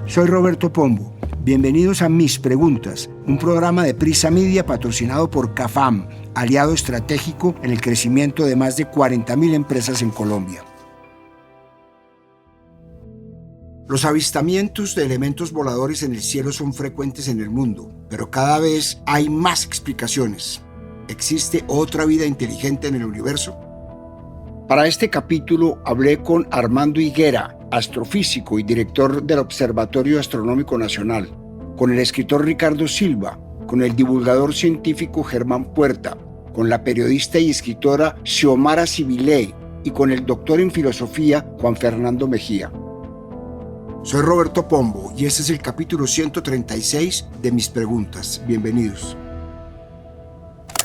Soy Roberto Pombo. Bienvenidos a Mis Preguntas, un programa de Prisa Media patrocinado por CAFAM, aliado estratégico en el crecimiento de más de 40.000 empresas en Colombia. Los avistamientos de elementos voladores en el cielo son frecuentes en el mundo, pero cada vez hay más explicaciones. ¿Existe otra vida inteligente en el universo? Para este capítulo hablé con Armando Higuera, astrofísico y director del Observatorio Astronómico Nacional, con el escritor Ricardo Silva, con el divulgador científico Germán Puerta, con la periodista y escritora Xiomara Sibiley y con el doctor en filosofía Juan Fernando Mejía. Soy Roberto Pombo y este es el capítulo 136 de Mis Preguntas. Bienvenidos.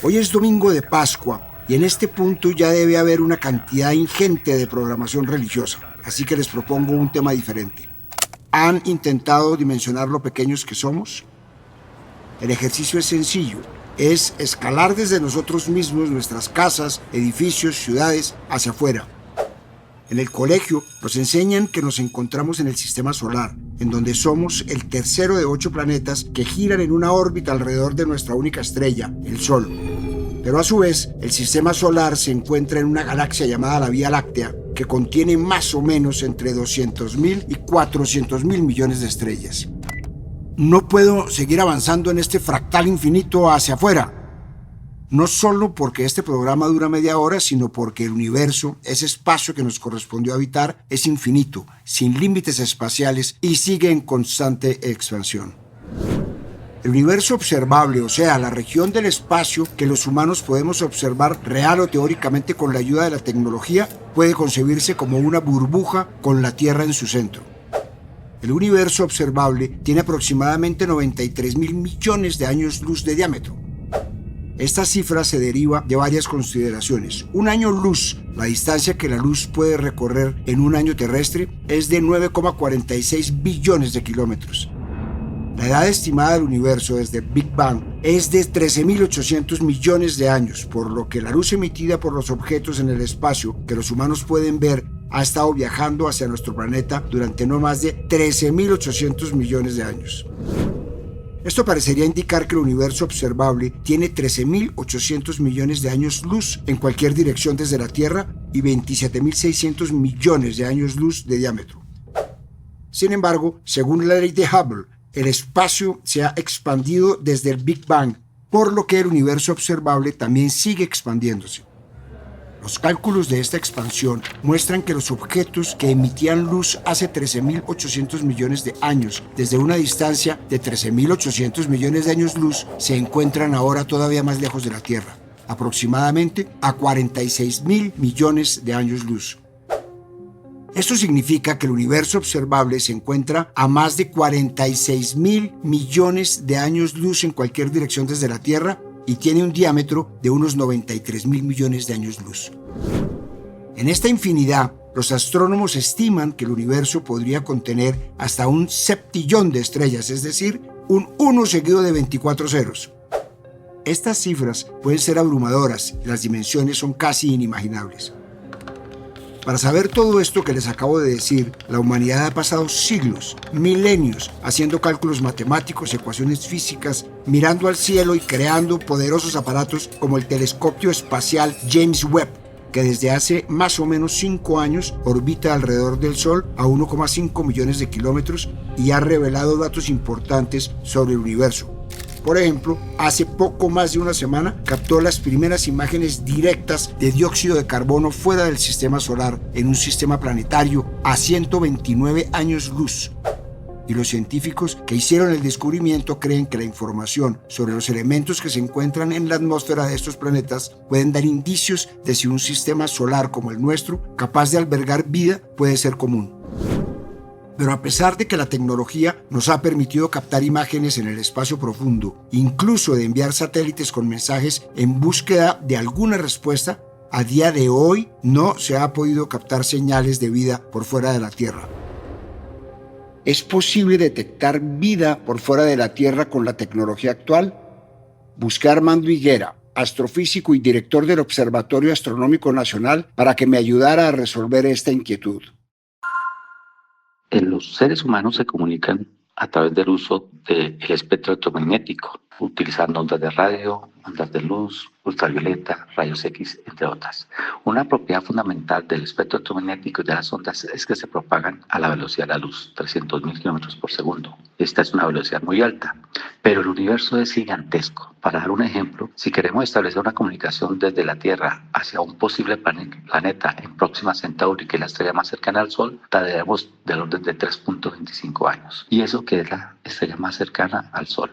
Hoy es domingo de Pascua y en este punto ya debe haber una cantidad ingente de programación religiosa, así que les propongo un tema diferente. ¿Han intentado dimensionar lo pequeños que somos? El ejercicio es sencillo, es escalar desde nosotros mismos nuestras casas, edificios, ciudades, hacia afuera. En el colegio nos enseñan que nos encontramos en el sistema solar, en donde somos el tercero de 8 planetas que giran en una órbita alrededor de nuestra única estrella, el Sol. Pero a su vez, el sistema solar se encuentra en una galaxia llamada la Vía Láctea, que contiene más o menos entre 200.000 y 400.000 millones de estrellas. No puedo seguir avanzando en este fractal infinito hacia afuera. No solo porque este programa dura media hora, sino porque el universo, ese espacio que nos correspondió habitar, es infinito, sin límites espaciales y sigue en constante expansión. El universo observable, o sea, la región del espacio que los humanos podemos observar real o teóricamente con la ayuda de la tecnología, puede concebirse como una burbuja con la Tierra en su centro. El universo observable tiene aproximadamente 93.000 millones de años luz de diámetro. Esta cifra se deriva de varias consideraciones. Un año luz, la distancia que la luz puede recorrer en un año terrestre, es de 9,46 billones de kilómetros. La edad estimada del universo desde el Big Bang es de 13.800 millones de años, por lo que la luz emitida por los objetos en el espacio que los humanos pueden ver ha estado viajando hacia nuestro planeta durante no más de 13.800 millones de años. Esto parecería indicar que el universo observable tiene 13.800 millones de años luz en cualquier dirección desde la Tierra y 27.600 millones de años luz de diámetro. Sin embargo, según la ley de Hubble, el espacio se ha expandido desde el Big Bang, por lo que el universo observable también sigue expandiéndose. Los cálculos de esta expansión muestran que los objetos que emitían luz hace 13.800 millones de años, desde una distancia de 13.800 millones de años luz, se encuentran ahora todavía más lejos de la Tierra, aproximadamente a 46.000 millones de años luz. Esto significa que el universo observable se encuentra a más de 46.000 millones de años luz en cualquier dirección desde la Tierra y tiene un diámetro de unos 93.000 millones de años luz. En esta infinidad, los astrónomos estiman que el universo podría contener hasta un septillón de estrellas, es decir, un 1 seguido de 24 ceros. Estas cifras pueden ser abrumadoras y las dimensiones son casi inimaginables. Para saber todo esto que les acabo de decir, la humanidad ha pasado siglos, milenios, haciendo cálculos matemáticos, ecuaciones físicas, mirando al cielo y creando poderosos aparatos como el telescopio espacial James Webb, que desde hace más o menos 5 años orbita alrededor del Sol a 1,5 millones de kilómetros y ha revelado datos importantes sobre el universo. Por ejemplo, hace poco más de una semana captó las primeras imágenes directas de dióxido de carbono fuera del sistema solar en un sistema planetario a 129 años luz. Y los científicos que hicieron el descubrimiento creen que la información sobre los elementos que se encuentran en la atmósfera de estos planetas pueden dar indicios de si un sistema solar como el nuestro, capaz de albergar vida, puede ser común. Pero a pesar de que la tecnología nos ha permitido captar imágenes en el espacio profundo, incluso de enviar satélites con mensajes en búsqueda de alguna respuesta, a día de hoy no se ha podido captar señales de vida por fuera de la Tierra. ¿Es posible detectar vida por fuera de la Tierra con la tecnología actual? Busqué a Armando Higuera, astrofísico y director del Observatorio Astronómico Nacional, para que me ayudara a resolver esta inquietud. Los seres humanos se comunican a través del uso del espectro electromagnético, utilizando ondas de radio, ondas de luz, ultravioleta, rayos X, entre otras. Una propiedad fundamental del espectro electromagnético y de las ondas es que se propagan a la velocidad de la luz, 300.000 kilómetros por segundo. Esta es una velocidad muy alta, pero el universo es gigantesco. Para dar un ejemplo, si queremos establecer una comunicación desde la Tierra hacia un posible planeta en Próxima Centauri, que es la estrella más cercana al Sol, tardaremos del orden de 3.25 años. Y eso que es la estrella más cercana al Sol.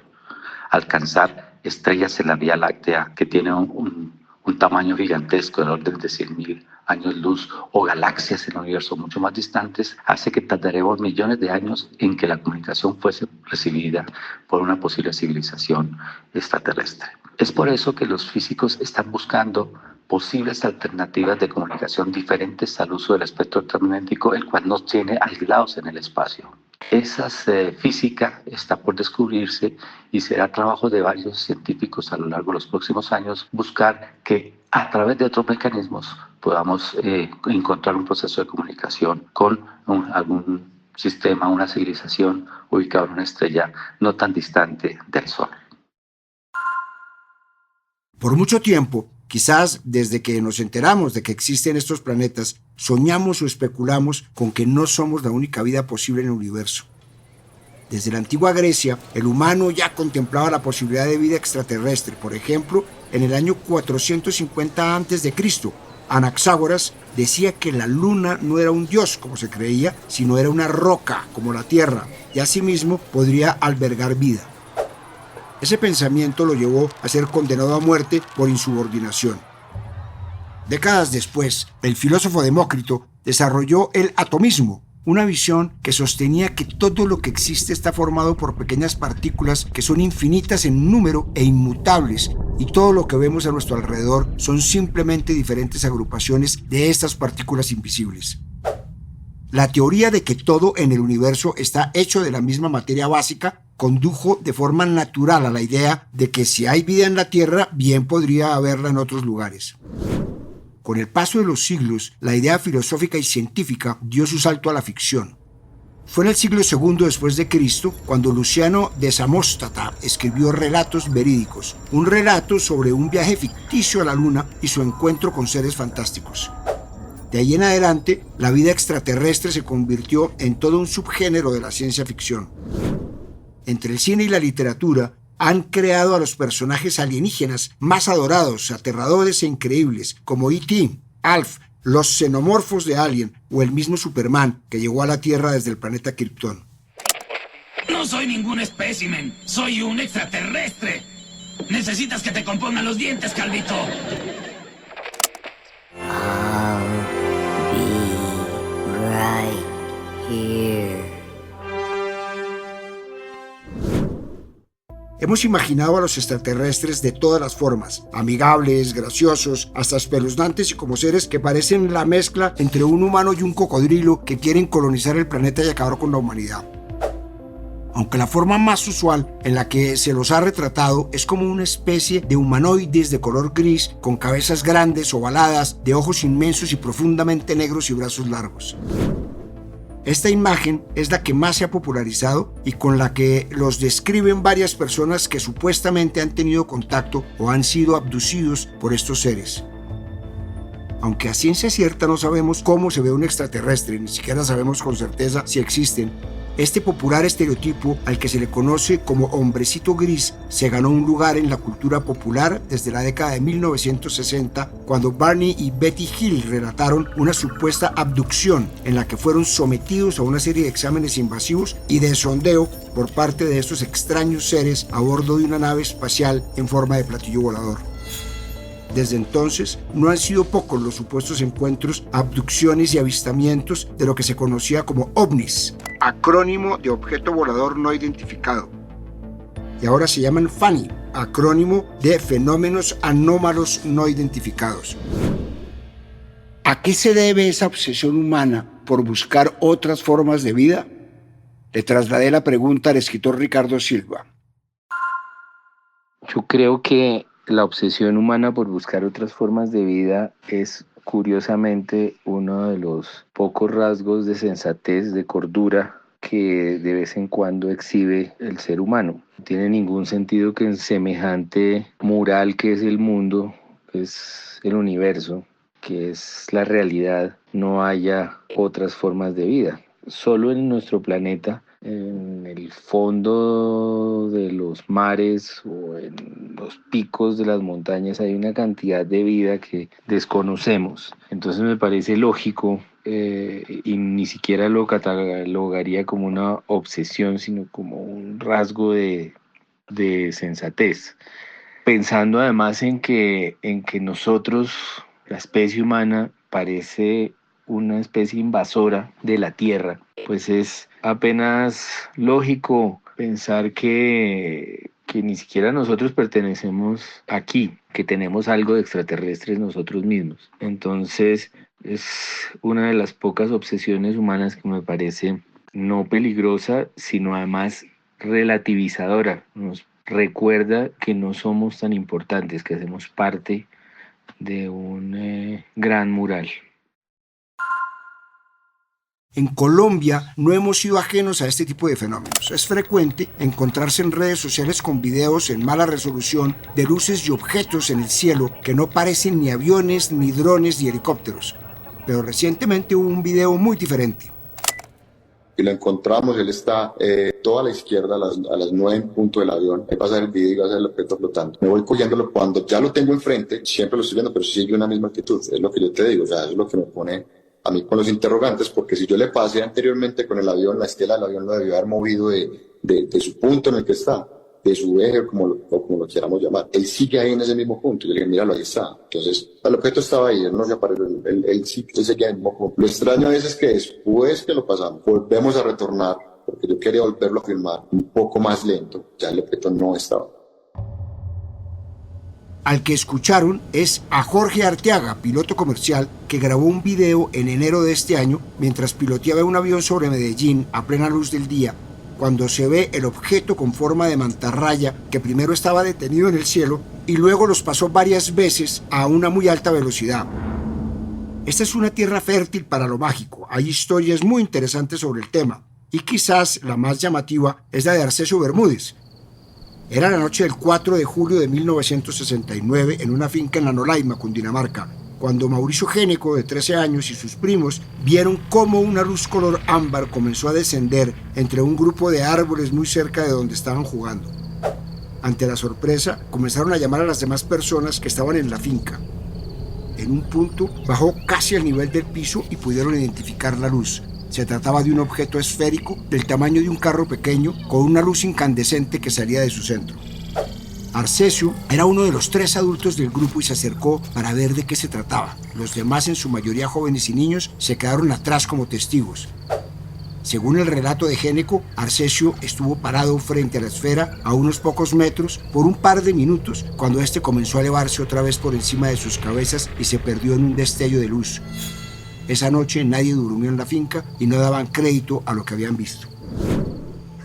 Alcanzar estrellas en la Vía Láctea que tienen un tamaño gigantesco del orden de 100.000 años luz o galaxias en el universo mucho más distantes, hace que tardaremos millones de años en que la comunicación fuese recibida por una posible civilización extraterrestre. Es por eso que los físicos están buscando posibles alternativas de comunicación diferentes al uso del espectro electromagnético, el cual nos tiene aislados en el espacio. Esa física está por descubrirse y será trabajo de varios científicos a lo largo de los próximos años buscar que a través de otros mecanismos podamos encontrar un proceso de comunicación con algún sistema, una civilización ubicada en una estrella no tan distante del Sol. Por mucho tiempo, quizás desde que nos enteramos de que existen estos planetas, soñamos o especulamos con que no somos la única vida posible en el universo. Desde la antigua Grecia, el humano ya contemplaba la posibilidad de vida extraterrestre. Por ejemplo, en el año 450 a.C., Anaxágoras decía que la luna no era un dios, como se creía, sino era una roca, como la Tierra, y asimismo podría albergar vida. Ese pensamiento lo llevó a ser condenado a muerte por insubordinación. Décadas después, el filósofo Demócrito desarrolló el atomismo, una visión que sostenía que todo lo que existe está formado por pequeñas partículas que son infinitas en número e inmutables, y todo lo que vemos a nuestro alrededor son simplemente diferentes agrupaciones de estas partículas invisibles. La teoría de que todo en el universo está hecho de la misma materia básica condujo de forma natural a la idea de que si hay vida en la Tierra, bien podría haberla en otros lugares. Con el paso de los siglos, la idea filosófica y científica dio su salto a la ficción. Fue en el siglo II después de Cristo cuando Luciano de Samósata escribió Relatos Verídicos, un relato sobre un viaje ficticio a la Luna y su encuentro con seres fantásticos. De ahí en adelante, la vida extraterrestre se convirtió en todo un subgénero de la ciencia ficción. Entre el cine y la literatura, han creado a los personajes alienígenas más adorados, aterradores e increíbles, como E.T., Alf, los xenomorfos de Alien o el mismo Superman, que llegó a la Tierra desde el planeta Krypton. No soy ningún espécimen, soy un extraterrestre. Necesitas que te compongan los dientes, Calvito. I'll be right here. Hemos imaginado a los extraterrestres de todas las formas, amigables, graciosos, hasta espeluznantes y como seres que parecen la mezcla entre un humano y un cocodrilo que quieren colonizar el planeta y acabar con la humanidad. Aunque la forma más usual en la que se los ha retratado es como una especie de humanoides de color gris, con cabezas grandes, ovaladas, de ojos inmensos y profundamente negros y brazos largos. Esta imagen es la que más se ha popularizado y con la que los describen varias personas que supuestamente han tenido contacto o han sido abducidos por estos seres. Aunque a ciencia cierta no sabemos cómo se ve un extraterrestre, ni siquiera sabemos con certeza si existen, este popular estereotipo al que se le conoce como hombrecito gris se ganó un lugar en la cultura popular desde la década de 1960, cuando Barney y Betty Hill relataron una supuesta abducción en la que fueron sometidos a una serie de exámenes invasivos y de sondeo por parte de estos extraños seres a bordo de una nave espacial en forma de platillo volador. Desde entonces, no han sido pocos los supuestos encuentros, abducciones y avistamientos de lo que se conocía como ovnis, acrónimo de objeto volador no identificado. Y ahora se llaman FANI, acrónimo de fenómenos anómalos no identificados. ¿A qué se debe esa obsesión humana por buscar otras formas de vida? Le trasladé la pregunta al escritor Ricardo Silva. Yo creo que la obsesión humana por buscar otras formas de vida es curiosamente uno de los pocos rasgos de sensatez, de cordura que de vez en cuando exhibe el ser humano. No tiene ningún sentido que en semejante mural que es el mundo, que es el universo, que es la realidad, no haya otras formas de vida. Solo en nuestro planeta, en el fondo de los mares o en los picos de las montañas hay una cantidad de vida que desconocemos. Entonces me parece lógico y ni siquiera lo catalogaría como una obsesión, sino como un rasgo de sensatez. Pensando además en que nosotros, la especie humana, parece una especie invasora de la Tierra, pues es apenas lógico pensar que ni siquiera nosotros pertenecemos aquí, que tenemos algo de extraterrestres nosotros mismos. Entonces es una de las pocas obsesiones humanas que me parece no peligrosa, sino además relativizadora. Nos recuerda que no somos tan importantes, que hacemos parte de un gran mural. En Colombia no hemos sido ajenos a este tipo de fenómenos. Es frecuente encontrarse en redes sociales con videos en mala resolución de luces y objetos en el cielo que no parecen ni aviones, ni drones, ni helicópteros. Pero recientemente hubo un video muy diferente. Y lo encontramos, él está toda a la izquierda, a las 9 en punto del avión. Ahí va a ser el video y va a ser el objeto flotando. Me voy cogiéndolo cuando ya lo tengo enfrente, siempre lo estoy viendo, pero sigue una misma actitud. Es lo que yo te digo, o sea, es lo que me pone a mí con los interrogantes, porque si yo le pasé anteriormente con el avión, la estela del avión lo debió haber movido de su punto en el que está, de su eje, como lo quieramos llamar. Él sigue ahí en ese mismo punto. Yo le dije, míralo, ahí está. Entonces, el objeto estaba ahí, él no se apareció, él sí seguía en el mismo punto. Lo extraño a veces es que después que lo pasamos, volvemos a retornar, porque yo quería volverlo a filmar un poco más lento, ya el objeto no estaba. Al que escucharon es a Jorge Arteaga, piloto comercial, que grabó un video en enero de este año mientras piloteaba un avión sobre Medellín a plena luz del día, cuando se ve el objeto con forma de mantarraya que primero estaba detenido en el cielo y luego los pasó varias veces a una muy alta velocidad. Esta es una tierra fértil para lo mágico. Hay historias muy interesantes sobre el tema y quizás la más llamativa es la de Arcesio Bermúdez. Era la noche del 4 de julio de 1969 en una finca en la Nolaima, Cundinamarca, cuando Mauricio Géneco, de 13 años, y sus primos vieron cómo una luz color ámbar comenzó a descender entre un grupo de árboles muy cerca de donde estaban jugando. Ante la sorpresa, comenzaron a llamar a las demás personas que estaban en la finca. En un punto, bajó casi al nivel del piso y pudieron identificar la luz. Se trataba de un objeto esférico del tamaño de un carro pequeño con una luz incandescente que salía de su centro. Arcesio era uno de los 3 adultos del grupo y se acercó para ver de qué se trataba. Los demás, en su mayoría jóvenes y niños, se quedaron atrás como testigos. Según el relato de Géneco, Arcesio estuvo parado frente a la esfera a unos pocos metros por un par de minutos cuando este comenzó a elevarse otra vez por encima de sus cabezas y se perdió en un destello de luz. Esa noche nadie durmió en la finca y no daban crédito a lo que habían visto.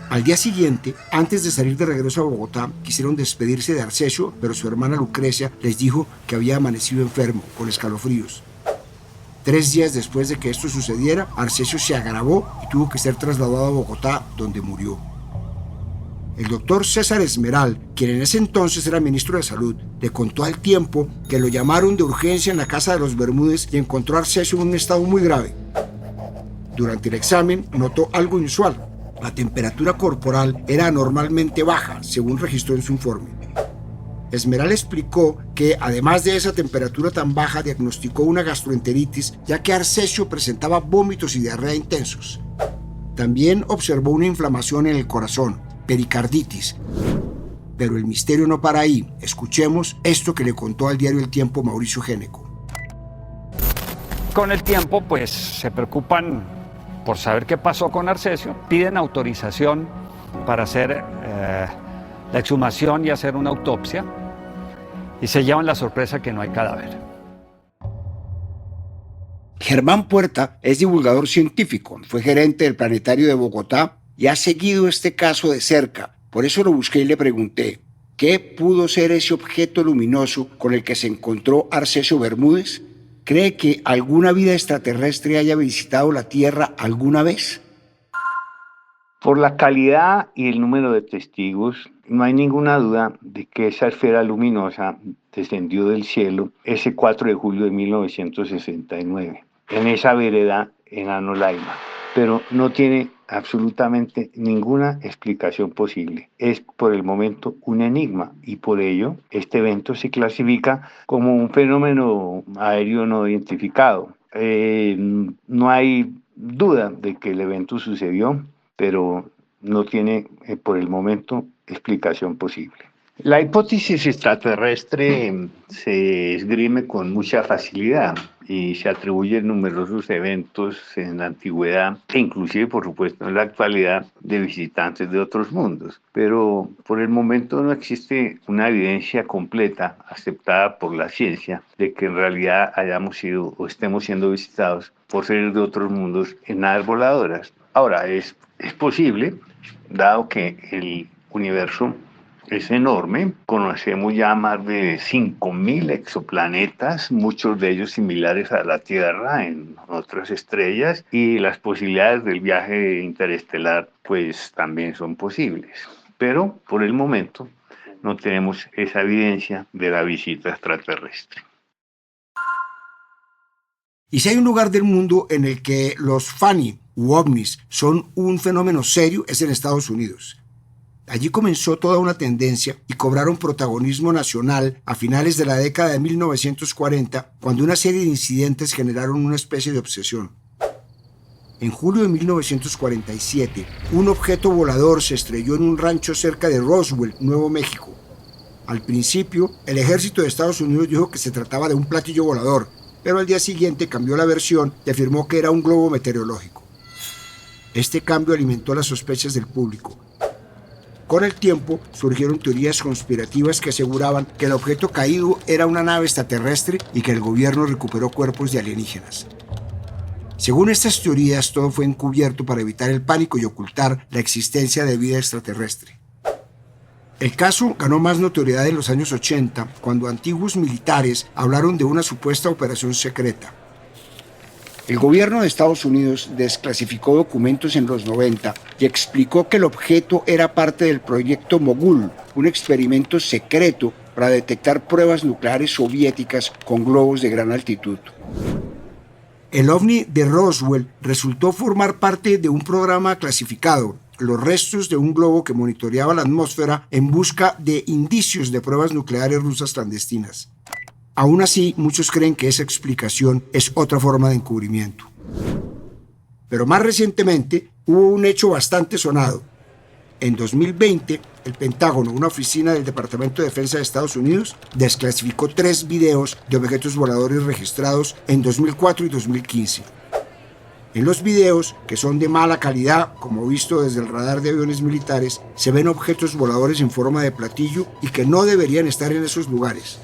Al día siguiente, antes de salir de regreso a Bogotá, quisieron despedirse de Arcesio, pero su hermana Lucrecia les dijo que había amanecido enfermo, con escalofríos. 3 días después de que esto sucediera, Arcesio se agravó y tuvo que ser trasladado a Bogotá, donde murió. El doctor César Esmeral, quien en ese entonces era ministro de Salud, le contó al Tiempo que lo llamaron de urgencia en la casa de los Bermúdez y encontró a Arcesio en un estado muy grave. Durante el examen notó algo inusual. La temperatura corporal era anormalmente baja, según registró en su informe. Esmeral explicó que, además de esa temperatura tan baja, diagnosticó una gastroenteritis, ya que Arcesio presentaba vómitos y diarrea intensos. También observó una inflamación en el corazón, pericarditis. Pero el misterio no para ahí. Escuchemos esto que le contó al diario El Tiempo Mauricio Géneco. Con el tiempo, pues, se preocupan por saber qué pasó con Arcesio, piden autorización para hacer la exhumación y hacer una autopsia, y se llevan la sorpresa que no hay cadáver. Germán Puerta es divulgador científico, fue gerente del Planetario de Bogotá y ha seguido este caso de cerca. Por eso lo busqué y le pregunté, ¿qué pudo ser ese objeto luminoso con el que se encontró Arcesio Bermúdez? ¿Cree que alguna vida extraterrestre haya visitado la Tierra alguna vez? Por la calidad y el número de testigos, no hay ninguna duda de que esa esfera luminosa descendió del cielo ese 4 de julio de 1969, en esa vereda en Anolaima, pero no tiene absolutamente ninguna explicación posible. Es por el momento un enigma y por ello este evento se clasifica como un fenómeno aéreo no identificado. No hay duda de que el evento sucedió, pero no tiene por el momento explicación posible. La hipótesis extraterrestre se esgrime con mucha facilidad y se atribuyen numerosos eventos en la antigüedad e inclusive, por supuesto, en la actualidad de visitantes de otros mundos. Pero por el momento no existe una evidencia completa aceptada por la ciencia de que en realidad hayamos sido o estemos siendo visitados por seres de otros mundos en naves voladoras. Ahora, es posible, dado que el universo es enorme, conocemos ya más de 5.000 exoplanetas, muchos de ellos similares a la Tierra en otras estrellas, y las posibilidades del viaje interestelar pues también son posibles. Pero por el momento no tenemos esa evidencia de la visita extraterrestre. Y si hay un lugar del mundo en el que los FANI u ovnis son un fenómeno serio, es en Estados Unidos. Allí comenzó toda una tendencia y cobraron protagonismo nacional a finales de la década de 1940, cuando una serie de incidentes generaron una especie de obsesión. En julio de 1947, un objeto volador se estrelló en un rancho cerca de Roswell, Nuevo México. Al principio, el ejército de Estados Unidos dijo que se trataba de un platillo volador, pero al día siguiente cambió la versión y afirmó que era un globo meteorológico. Este cambio alimentó las sospechas del público. Con el tiempo surgieron teorías conspirativas que aseguraban que el objeto caído era una nave extraterrestre y que el gobierno recuperó cuerpos de alienígenas. Según estas teorías, todo fue encubierto para evitar el pánico y ocultar la existencia de vida extraterrestre. El caso ganó más notoriedad en los años 80, cuando antiguos militares hablaron de una supuesta operación secreta. El gobierno de Estados Unidos desclasificó documentos en los 90 y explicó que el objeto era parte del proyecto Mogul, un experimento secreto para detectar pruebas nucleares soviéticas con globos de gran altitud. El ovni de Roswell resultó formar parte de un programa clasificado, los restos de un globo que monitoreaba la atmósfera en busca de indicios de pruebas nucleares rusas clandestinas. Aún así, muchos creen que esa explicación es otra forma de encubrimiento. Pero más recientemente hubo un hecho bastante sonado. En 2020, el Pentágono, una oficina del Departamento de Defensa de Estados Unidos, desclasificó 3 videos de objetos voladores registrados en 2004 y 2015. En los videos, que son de mala calidad, como visto desde el radar de aviones militares, se ven objetos voladores en forma de platillo y que no deberían estar en esos lugares.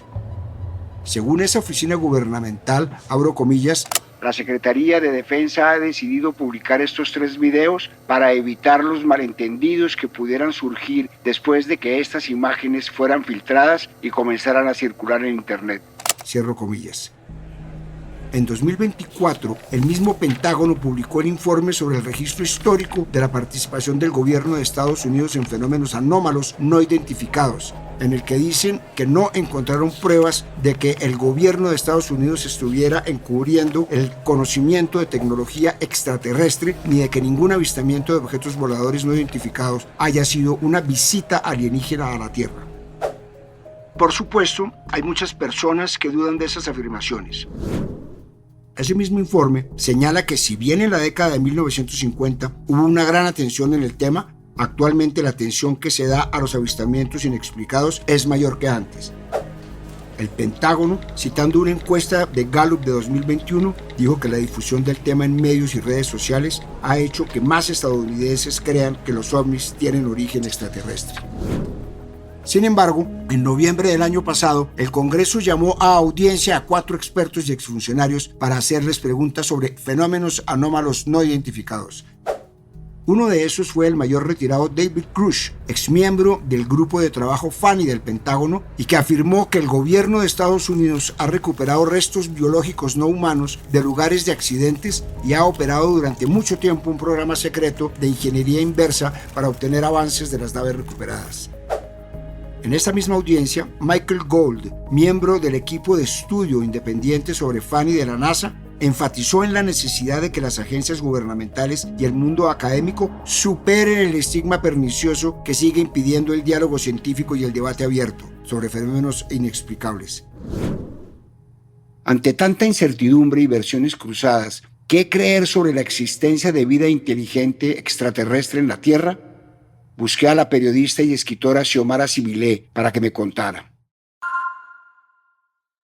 Según esa oficina gubernamental, abro comillas, la Secretaría de Defensa ha decidido publicar estos 3 videos para evitar los malentendidos que pudieran surgir después de que estas imágenes fueran filtradas y comenzaran a circular en Internet. Cierro comillas. En 2024, el mismo Pentágono publicó el informe sobre el registro histórico de la participación del gobierno de Estados Unidos en fenómenos anómalos no identificados, en el que dicen que no encontraron pruebas de que el gobierno de Estados Unidos estuviera encubriendo el conocimiento de tecnología extraterrestre, ni de que ningún avistamiento de objetos voladores no identificados haya sido una visita alienígena a la Tierra. Por supuesto, hay muchas personas que dudan de esas afirmaciones. Ese mismo informe señala que si bien en la década de 1950 hubo una gran atención en el tema, actualmente la atención que se da a los avistamientos inexplicados es mayor que antes. El Pentágono, citando una encuesta de Gallup de 2021, dijo que la difusión del tema en medios y redes sociales ha hecho que más estadounidenses crean que los ovnis tienen origen extraterrestre. Sin embargo, en noviembre del año pasado, el Congreso llamó a audiencia a 4 expertos y exfuncionarios para hacerles preguntas sobre fenómenos anómalos no identificados. Uno de esos fue el mayor retirado David Grush, exmiembro del grupo de trabajo FANI del Pentágono, y que afirmó que el gobierno de Estados Unidos ha recuperado restos biológicos no humanos de lugares de accidentes y ha operado durante mucho tiempo un programa secreto de ingeniería inversa para obtener avances de las naves recuperadas. En esta misma audiencia, Michael Gold, miembro del equipo de estudio independiente sobre FANI de la NASA, enfatizó en la necesidad de que las agencias gubernamentales y el mundo académico superen el estigma pernicioso que sigue impidiendo el diálogo científico y el debate abierto sobre fenómenos inexplicables. Ante tanta incertidumbre y versiones cruzadas, ¿qué creer sobre la existencia de vida inteligente extraterrestre en la Tierra? Busqué a la periodista y escritora Xiomara Sibilé para que me contara.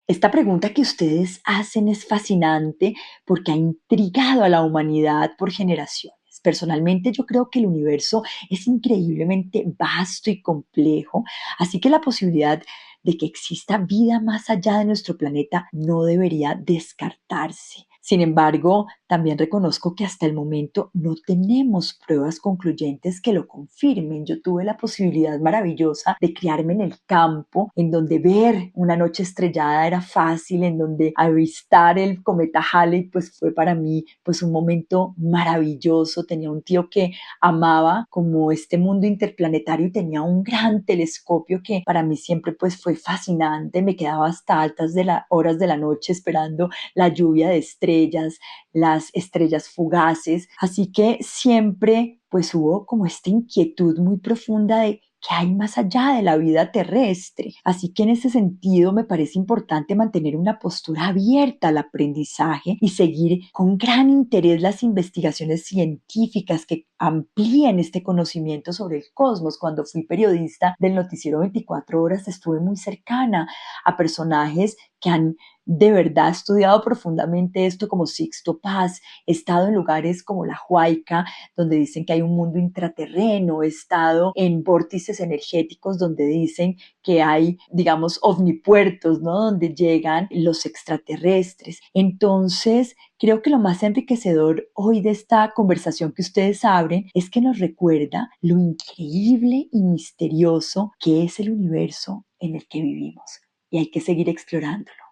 Esta pregunta que ustedes hacen es fascinante porque ha intrigado a la humanidad por generaciones. Personalmente, yo creo que el universo es increíblemente vasto y complejo, así que la posibilidad de que exista vida más allá de nuestro planeta no debería descartarse. Sin embargo, también reconozco que hasta el momento no tenemos pruebas concluyentes que lo confirmen. Yo tuve la posibilidad maravillosa de criarme en el campo, en donde ver una noche estrellada era fácil, en donde avistar el cometa Halley pues fue para mí pues un momento maravilloso. Tenía un tío que amaba como este mundo interplanetario y tenía un gran telescopio que para mí siempre pues fue fascinante. Me quedaba hasta altas horas de la noche esperando la lluvia de estrellas, las estrellas fugaces, así que siempre pues hubo como esta inquietud muy profunda de ¿qué hay más allá de la vida terrestre? Así que en ese sentido me parece importante mantener una postura abierta al aprendizaje y seguir con gran interés las investigaciones científicas que amplíen este conocimiento sobre el cosmos. Cuando fui periodista del noticiero 24 horas estuve muy cercana a personajes que han de verdad estudiado profundamente esto, como Sixto Paz. He estado en lugares como La Huayca, donde dicen que hay un mundo intraterreno. He estado en vórtices energéticos donde dicen que hay, digamos, ovnipuertos, ¿no? Donde llegan los extraterrestres. Entonces, creo que lo más enriquecedor hoy de esta conversación que ustedes abren es que nos recuerda lo increíble y misterioso que es el universo en el que vivimos. Y hay que seguir explorándolo.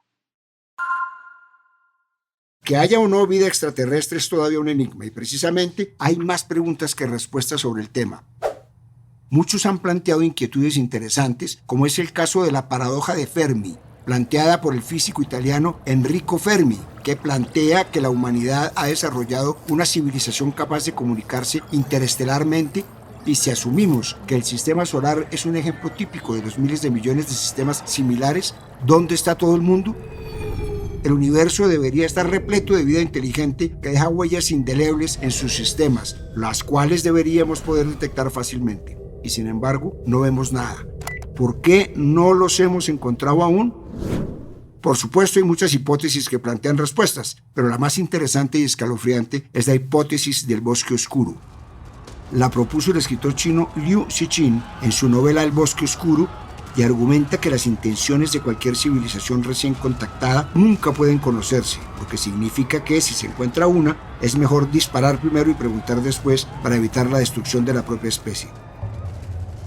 Que haya o no vida extraterrestre es todavía un enigma y precisamente hay más preguntas que respuestas sobre el tema. Muchos han planteado inquietudes interesantes, como es el caso de la paradoja de Fermi, planteada por el físico italiano Enrico Fermi, que plantea que la humanidad ha desarrollado una civilización capaz de comunicarse interestelarmente. Y si asumimos que el sistema solar es un ejemplo típico de los miles de millones de sistemas similares, ¿dónde está todo el mundo? El universo debería estar repleto de vida inteligente que deja huellas indelebles en sus sistemas, las cuales deberíamos poder detectar fácilmente. Y sin embargo, no vemos nada. ¿Por qué no los hemos encontrado aún? Por supuesto, hay muchas hipótesis que plantean respuestas, pero la más interesante y escalofriante es la hipótesis del bosque oscuro. La propuso el escritor chino Liu Cixin en su novela El bosque oscuro y argumenta que las intenciones de cualquier civilización recién contactada nunca pueden conocerse, lo que significa que si se encuentra una, es mejor disparar primero y preguntar después para evitar la destrucción de la propia especie.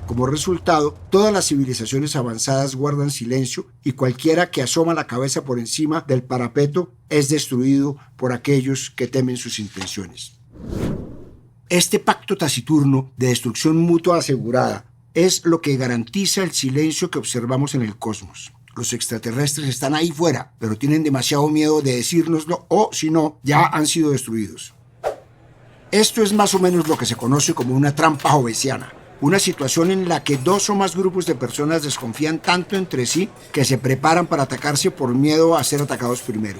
Como resultado, todas las civilizaciones avanzadas guardan silencio y cualquiera que asoma la cabeza por encima del parapeto es destruido por aquellos que temen sus intenciones. Este pacto taciturno de destrucción mutua asegurada es lo que garantiza el silencio que observamos en el cosmos. Los extraterrestres están ahí fuera, pero tienen demasiado miedo de decírnoslo o, si no, ya han sido destruidos. Esto es más o menos lo que se conoce como una trampa hobbesiana, una situación en la que dos o más grupos de personas desconfían tanto entre sí que se preparan para atacarse por miedo a ser atacados primero.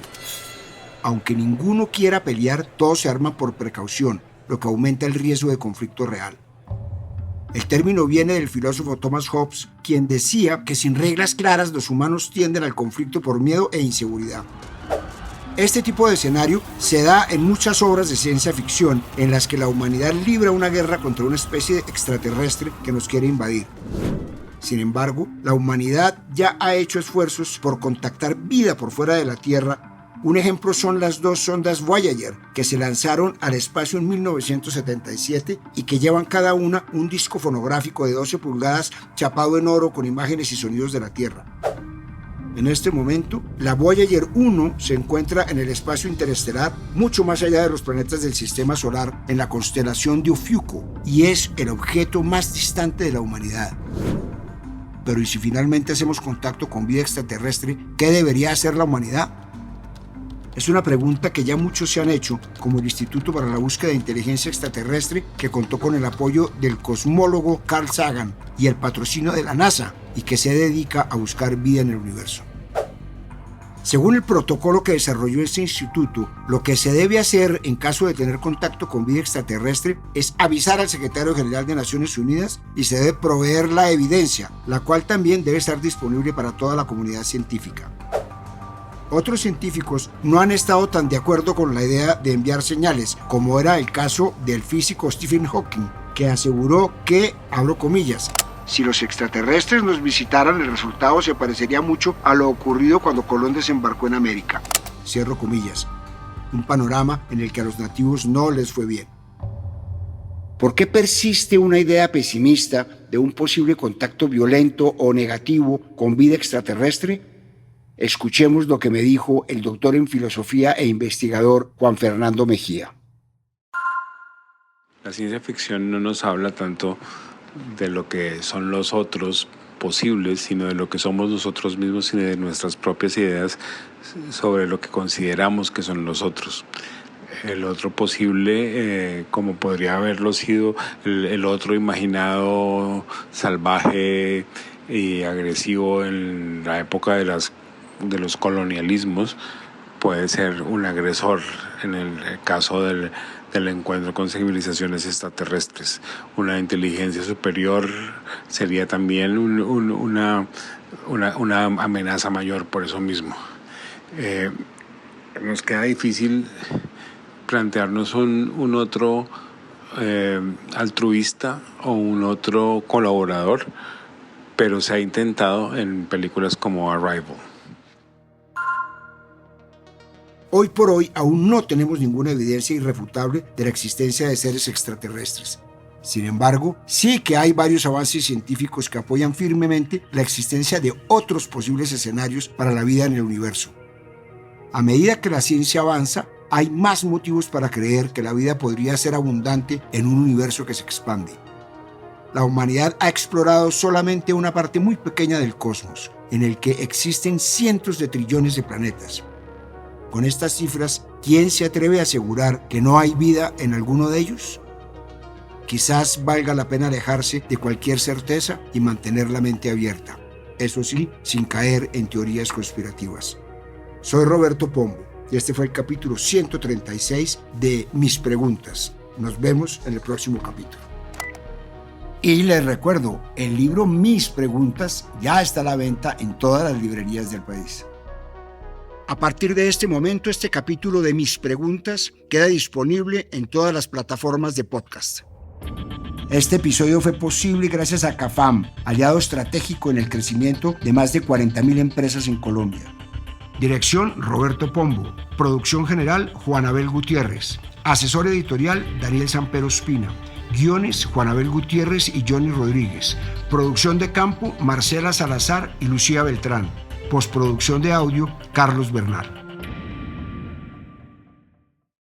Aunque ninguno quiera pelear, todos se arman por precaución, lo que aumenta el riesgo de conflicto real. El término viene del filósofo Thomas Hobbes, quien decía que sin reglas claras los humanos tienden al conflicto por miedo e inseguridad. Este tipo de escenario se da en muchas obras de ciencia ficción en las que la humanidad libra una guerra contra una especie extraterrestre que nos quiere invadir. Sin embargo, la humanidad ya ha hecho esfuerzos por contactar vida por fuera de la Tierra Un ejemplo son las 2 sondas Voyager, que se lanzaron al espacio en 1977 y que llevan cada una un disco fonográfico de 12 pulgadas chapado en oro con imágenes y sonidos de la Tierra. En este momento, la Voyager 1 se encuentra en el espacio interestelar, mucho más allá de los planetas del Sistema Solar, en la constelación de Ofiuco, y es el objeto más distante de la humanidad. Pero ¿y si finalmente hacemos contacto con vida extraterrestre, qué debería hacer la humanidad? Es una pregunta que ya muchos se han hecho, como el Instituto para la Búsqueda de Inteligencia Extraterrestre, que contó con el apoyo del cosmólogo Carl Sagan y el patrocinio de la NASA, y que se dedica a buscar vida en el universo. Según el protocolo que desarrolló este instituto, lo que se debe hacer en caso de tener contacto con vida extraterrestre es avisar al secretario general de Naciones Unidas y se debe proveer la evidencia, la cual también debe estar disponible para toda la comunidad científica. Otros científicos no han estado tan de acuerdo con la idea de enviar señales, como era el caso del físico Stephen Hawking, que aseguró que, abro comillas, si los extraterrestres nos visitaran, el resultado se parecería mucho a lo ocurrido cuando Colón desembarcó en América. Cierro comillas. Un panorama en el que a los nativos no les fue bien. ¿Por qué persiste una idea pesimista de un posible contacto violento o negativo con vida extraterrestre? Escuchemos lo que me dijo el doctor en filosofía e investigador Juan Fernando Mejía. La ciencia ficción no nos habla tanto de lo que son los otros posibles, sino de lo que somos nosotros mismos y de nuestras propias ideas sobre lo que consideramos que son los otros. El otro posible, como podría haberlo sido el otro imaginado salvaje y agresivo en la época de los colonialismos, puede ser un agresor en el caso del encuentro con civilizaciones extraterrestres. Una inteligencia superior sería también una amenaza mayor por eso mismo. Nos queda difícil plantearnos un otro altruista o un otro colaborador, pero se ha intentado en películas como Arrival. Hoy por hoy aún no tenemos ninguna evidencia irrefutable de la existencia de seres extraterrestres. Sin embargo, sí que hay varios avances científicos que apoyan firmemente la existencia de otros posibles escenarios para la vida en el universo. A medida que la ciencia avanza, hay más motivos para creer que la vida podría ser abundante en un universo que se expande. La humanidad ha explorado solamente una parte muy pequeña del cosmos, en el que existen cientos de trillones de planetas. Con estas cifras, ¿quién se atreve a asegurar que no hay vida en alguno de ellos? Quizás valga la pena alejarse de cualquier certeza y mantener la mente abierta, eso sí, sin caer en teorías conspirativas. Soy Roberto Pombo y este fue el capítulo 136 de Mis Preguntas. Nos vemos en el próximo capítulo. Y les recuerdo, el libro Mis Preguntas ya está a la venta en todas las librerías del país. A partir de este momento, este capítulo de Mis Preguntas queda disponible en todas las plataformas de podcast. Este episodio fue posible gracias a CAFAM, aliado estratégico en el crecimiento de más de 40.000 empresas en Colombia. Dirección: Roberto Pombo. Producción general: Juan Abel Gutiérrez. Asesor editorial: Daniel Sampero Espina. Guiones: Juan Abel Gutiérrez y Johnny Rodríguez. Producción de campo: Marcela Salazar y Lucía Beltrán. Postproducción de audio: Carlos Bernal.